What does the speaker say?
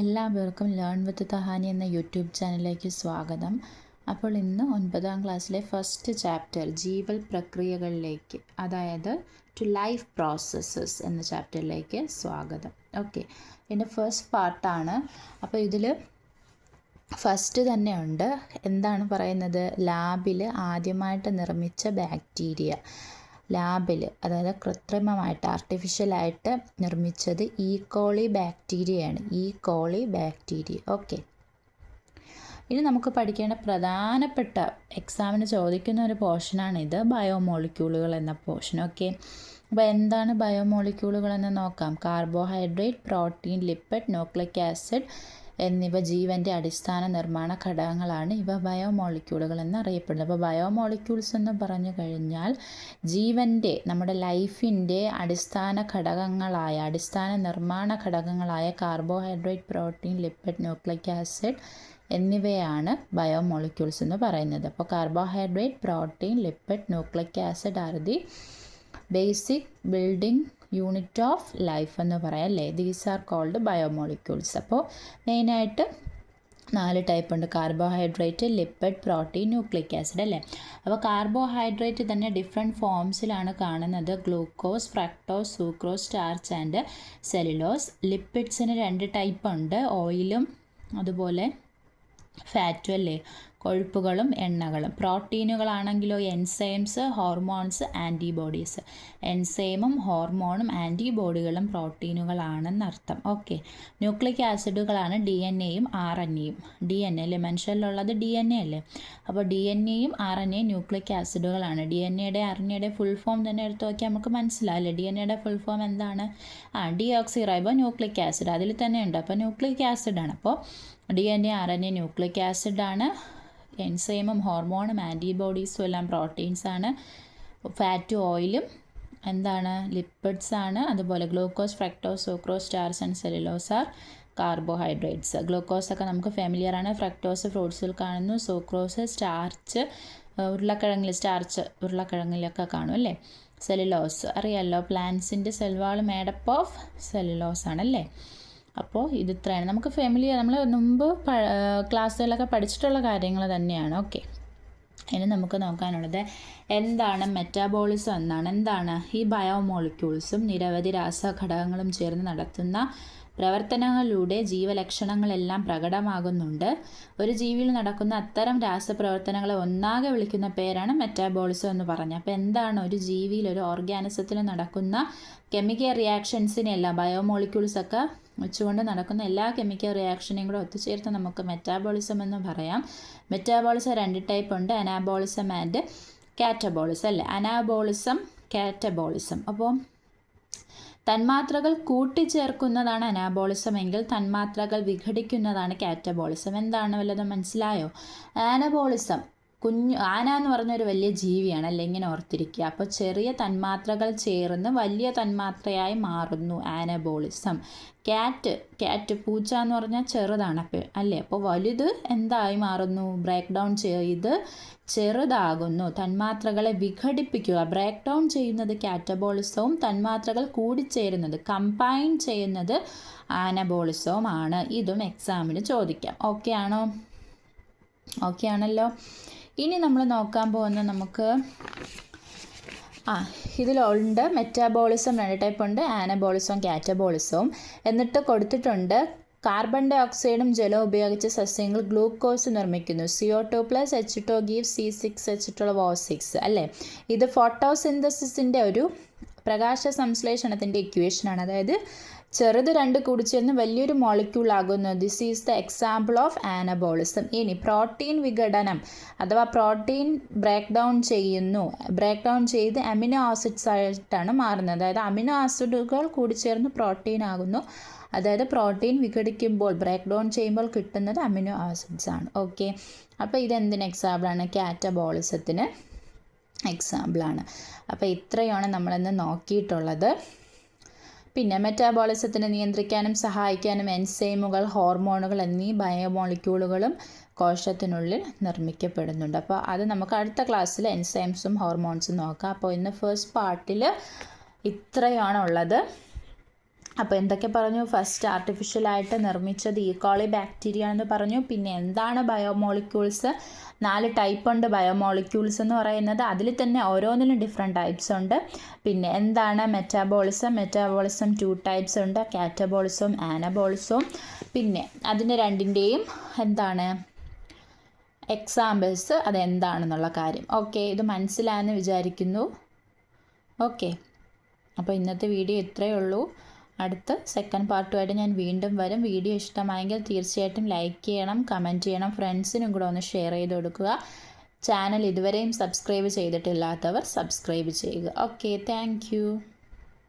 എല്ലാവർക്കും learn with തഹാനി എന്ന YouTube ചാനലിലേക്ക് സ്വാഗതം. അപ്പോൾ ഇന്ന് 9ാം ക്ലാസ്സിലെ ഫസ്റ്റ് ചാപ്റ്റർ ജീവൽ പ്രക്രിയകളിലേക്ക്, അതായത് ടു ലൈഫ് പ്രോസസ്സസ് എന്ന ചാപ്റ്ററിലേക്ക് സ്വാഗതം. ഓക്കെ, ഇതിൻ്റെ ഫസ്റ്റ് പാർട്ടാണ്. അപ്പോൾ ഇതിൽ ഫസ്റ്റ് തന്നെ ഉണ്ട്. എന്താണ് പറയുന്നത്? ലാബിൽ ആദ്യമായിട്ട് നിർമ്മിച്ച ബാക്ടീരിയ. ലാബിൽ, അതായത് കൃത്രിമമായിട്ട് ആർട്ടിഫിഷ്യലായിട്ട് നിർമ്മിച്ചത് ഈക്കോളി ബാക്ടീരിയയാണ്. E coli bacteria. ഓക്കെ, ഇനി നമുക്ക് പഠിക്കേണ്ട പ്രധാനപ്പെട്ട എക്സാമിന് ചോദിക്കുന്ന ഒരു പോർഷനാണിത്, ബയോമോളിക്യൂളുകൾ എന്ന പോർഷൻ. ഓക്കെ, അപ്പോൾ എന്താണ് ബയോമോളിക്യൂളുകൾ എന്ന് നോക്കാം. Carbohydrate, protein, lipid, nucleic acid എന്നിവ ജീവൻ്റെ അടിസ്ഥാന നിർമ്മാണ ഘടകങ്ങളാണ്. ഇവ ബയോമോളിക്യൂളുകൾ എന്നറിയപ്പെടുന്നത്. അപ്പോൾ ബയോമോളിക്യൂൾസ് എന്ന് പറഞ്ഞു കഴിഞ്ഞാൽ ജീവൻ്റെ, നമ്മുടെ ലൈഫിൻ്റെ അടിസ്ഥാന ഘടകങ്ങളായ, അടിസ്ഥാന നിർമ്മാണ ഘടകങ്ങളായ carbohydrate, protein, lipid, nucleic acid എന്നിവയാണ് ബയോമോളിക്യൂൾസ് എന്ന് പറയുന്നത്. അപ്പോൾ carbohydrate, protein, lipid, nucleic acid are the basic building unit of life എന്ന് പറയാം അല്ലേ. These are called biomolecules. അപ്പോൾ മെയിനായിട്ട് 4 ടൈപ്പ് ഉണ്ട്: carbohydrate, lipid, protein, nucleic acid അല്ലേ. അപ്പോൾ കാർബോഹൈഡ്രേറ്റ് തന്നെ ഡിഫറെൻറ്റ് ഫോംസിലാണ് കാണുന്നത്: glucose, fructose, sucrose, starch and cellulose. ലിപ്പിഡ്സിന് 2 ടൈപ്പ് ഉണ്ട്: ഓയിലും അതുപോലെ ഫാറ്റും അല്ലേ, കൊഴുപ്പുകളും എണ്ണകളും. പ്രോട്ടീനുകളാണെങ്കിലോ എൻസൈംസ്, ഹോർമോൺസ്, ആൻറ്റിബോഡീസ്. എൻസൈമും ഹോർമോണും ആൻറ്റിബോഡികളും പ്രോട്ടീനുകളാണെന്നർത്ഥം. ഓക്കെ, ന്യൂക്ലിക് ആസിഡുകളാണ് DNA-യും RNA-യും. DNA അല്ലേ, മനുഷ്യരിലുള്ളത് DNA അല്ലേ. അപ്പോൾ DNA-യും RNA-യും ന്യൂക്ലിക് ആസിഡുകളാണ്. DNA-യുടെ RNA-യുടെ ഫുൾ ഫോം തന്നെ എടുത്ത് നോക്കിയാൽ നമുക്ക് മനസ്സിലാവില്ലേ. DNA-യുടെ ഫുൾ ഫോം എന്താണ്? ഡിയോക്സി റൈബോ ന്യൂക്ലിക് ആസിഡ് അതിൽ തന്നെ ഉണ്ട്. അപ്പോൾ ന്യൂക്ലിക് ആസിഡാണ്. അപ്പോൾ DNA, RNA ന്യൂക്ലിക് ആസിഡാണ്. എൻസൈമും ഹോർമോണും ആൻറ്റിബോഡീസും എല്ലാം പ്രോട്ടീൻസാണ്. ഫാറ്റും ഓയിലും എന്താണ്? ലിപ്പിഡ്സ് ആണ്. അതുപോലെ glucose, fructose, sucrose, starch and cellulose are carbohydrates. Glucose ഒക്കെ നമുക്ക് ഫെമിലിയർ ആണ്. ഫ്രക്ടോസ് ഫ്രൂട്ട്സിൽ കാണുന്നു. സൂക്രോസ്, സ്റ്റാർച്ച് ഉരുളക്കിഴങ്ങിലൊക്കെ കാണും അല്ലേ. സെല്ലുലോസ് അറിയാമല്ലോ, പ്ലാന്റ്സിൻ്റെ സെൽവാൾ മേഡപ്പ് ഓഫ് സെല്ലുലോസ് ആണല്ലേ. അപ്പോൾ ഇത് ഇത്രയാണ് നമുക്ക് ഫെമിലിയർ, നമ്മൾ മുമ്പ് ക്ലാസ്സുകളിലൊക്കെ പഠിച്ചിട്ടുള്ള കാര്യങ്ങൾ തന്നെയാണ്. ഓക്കെ, ഇനി നമുക്ക് നോക്കാനുള്ളത് എന്താണ് മെറ്റാബോളിസം എന്നാണ്. എന്താണ് ഈ ബയോമോളിക്യൂൾസും നിരവധി രാസഘടകങ്ങളും ചേർന്ന് നടത്തുന്ന പ്രവർത്തനങ്ങളിലൂടെ ജീവലക്ഷണങ്ങളെല്ലാം പ്രകടമാകുന്നുണ്ട്. ഒരു ജീവിയിൽ നടക്കുന്ന അത്തരം രാസപ്രവർത്തനങ്ങളെ ഒന്നാകെ വിളിക്കുന്ന പേരാണ് മെറ്റാബോളിസം എന്ന് പറഞ്ഞത്. അപ്പോൾ എന്താണ് ഒരു ജീവിയിൽ, ഒരു ഓർഗാനിസത്തിൽ നടക്കുന്ന കെമിക്കൽ റിയാക്ഷൻസിനെല്ലാം ബയോമോളിക്യൂൾസൊക്കെ വെച്ചുകൊണ്ട് നടക്കുന്ന എല്ലാ കെമിക്കൽ റിയാക്ഷനെയും കൂടെ ഒത്തുചേർത്ത് നമുക്ക് മെറ്റാബോളിസം എന്ന് പറയാം. മെറ്റാബോളിസം 2 ടൈപ്പ് ഉണ്ട്: അനാബോളിസം ആൻഡ് കാറ്റബോളിസം അല്ലേ. Anabolism, catabolism. അപ്പോൾ തന്മാത്രകൾ കൂട്ടിച്ചേർക്കുന്നതാണ് അനാബോളിസം എങ്കിൽ തന്മാത്രകൾ വിഘടിക്കുന്നതാണ് കാറ്റബോളിസം. എന്താണ് വല്ലതും മനസ്സിലായോ? ആനബോളിസം, ആന എന്ന് പറഞ്ഞൊരു വലിയ ജീവിയാണ് അല്ലേ, ഇങ്ങനെ ഓർത്തിരിക്കുക. അപ്പോൾ ചെറിയ തന്മാത്രകൾ ചേർന്ന് വലിയ തന്മാത്രയായി മാറുന്നു, ആനബോളിസം. കാറ്റ് പൂച്ച എന്ന് പറഞ്ഞാൽ ചെറുതാണ് അല്ലേ. അപ്പോൾ വലുത് എന്തായി മാറുന്നു? ബ്രേക്ക് ഡൗൺ ചെയ്ത് ചെറുതാകുന്നു. തന്മാത്രകളെ വിഘടിപ്പിക്കുക, ബ്രേക്ക് ഡൗൺ ചെയ്യുന്നത് കാറ്റബോളിസവും തന്മാത്രകൾ കൂടിച്ചേരുന്നത്, കമ്പൈൻ ചെയ്യുന്നത് ആനബോളിസവും ആണ്. ഇതും എക്സാമിന് ചോദിക്കാം. ഓക്കെ ആണോ? ഓക്കെ ആണല്ലോ. ഇനി നമ്മൾ നോക്കാൻ പോകുന്ന നമുക്ക് ഇതിലുണ്ട് മെറ്റാബോളിസം 2 ടൈപ്പ് ഉണ്ട്: ആനബോളിസവും കാറ്റബോളിസവും. എന്നിട്ട് കൊടുത്തിട്ടുണ്ട് കാർബൺ ഡൈ ഓക്സൈഡും ജലവും ഉപയോഗിച്ച് സസ്യങ്ങൾ ഗ്ലൂക്കോസ് നിർമ്മിക്കുന്നു. CO2 + H2 gives C6H12O6 അല്ലേ. ഇത് ഫോട്ടോസിന്തസിസിൻ്റെ ഒരു പ്രകാശ സംശ്ലേഷണത്തിൻ്റെ ഇക്വേഷനാണ്. അതായത് ചെറുത് 2 കൂടിച്ചേർന്ന് വലിയൊരു മോളിക്യൂൾ ആകുന്നു. This is the example of anabolism. ഇനി പ്രോട്ടീൻ വിഘടനം അഥവാ പ്രോട്ടീൻ ബ്രേക്ക് ഡൗൺ ചെയ്ത് അമിനോ ആസിഡ്സ് ആയിട്ടാണ് മാറുന്നത്. അതായത് അമിനോ ആസിഡുകൾ കൂടിച്ചേർന്ന് പ്രോട്ടീൻ ആകുന്നു. അതായത് പ്രോട്ടീൻ വിഘടിക്കുമ്പോൾ, ബ്രേക്ക് ഡൗൺ ചെയ്യുമ്പോൾ കിട്ടുന്നത് അമിനോ ആസിഡ്സ് ആണ്. ഓക്കെ, അപ്പോൾ ഇതെന്തിന് എക്സാമ്പിളാണ്? കാറ്റബോളിസത്തിന് എക്സാമ്പിളാണ്. അപ്പോൾ ഇത്രയാണ് നമ്മളിന്ന് നോക്കിയിട്ടുള്ളത്. പിന്നെ മെറ്റാബോളിസത്തിനെ നിയന്ത്രിക്കാനും സഹായിക്കാനും എൻസൈമുകൾ, ഹോർമോണുകൾ എന്നീ ബയോമോളിക്യൂളുകളും കോശത്തിനുള്ളിൽ നിർമ്മിക്കപ്പെടുന്നുണ്ട്. അപ്പോൾ അത് നമുക്ക് അടുത്ത ക്ലാസ്സിൽ എൻസൈംസും ഹോർമോൺസും നോക്കാം. അപ്പോൾ ഇന്ന് ഫസ്റ്റ് പാർട്ടിൽ ഇത്രയാണ് ഉള്ളത്. അപ്പോൾ എന്തൊക്കെ പറഞ്ഞു? ഫസ്റ്റ് ആർട്ടിഫിഷ്യലായിട്ട് നിർമ്മിച്ചത് ഈക്കോളി ബാക്ടീരിയ എന്ന് പറഞ്ഞു. പിന്നെ എന്താണ് ബയോമോളിക്യൂൾസ്? 4 ടൈപ്പ് ഉണ്ട് ബയോമോളിക്യൂൾസ് എന്ന് പറയുന്നത്. അതിൽ തന്നെ ഓരോന്നിനും ഡിഫറെൻറ്റ് ടൈപ്സ് ഉണ്ട്. പിന്നെ എന്താണ് മെറ്റാബോളിസം? 2 ടൈപ്സ് ഉണ്ട്, കാറ്റബോളിസവും ആനബോളിസവും. പിന്നെ അതിന് രണ്ടിൻ്റെയും എന്താണ് എക്സാമ്പിൾസ്, അതെന്താണെന്നുള്ള കാര്യം. ഓക്കെ, ഇത് മനസ്സിലായെന്ന് വിചാരിക്കുന്നു. ഓക്കെ, അപ്പോൾ ഇന്നത്തെ വീഡിയോ ഇത്രയേ ഉള്ളൂ. അടുത്ത സെക്കൻഡ് പാർട്ടുമായിട്ട് ഞാൻ വീണ്ടും വരും. വീഡിയോ ഇഷ്ടമായെങ്കിൽ തീർച്ചയായിട്ടും ലൈക്ക് ചെയ്യണം, കമൻറ്റ് ചെയ്യണം, ഫ്രണ്ട്സിനും കൂടെ ഒന്ന് ഷെയർ ചെയ്ത് കൊടുക്കുക. ചാനൽ ഇതുവരെയും സബ്സ്ക്രൈബ് ചെയ്തിട്ടില്ലാത്തവർ സബ്സ്ക്രൈബ് ചെയ്യുക. Okay, thank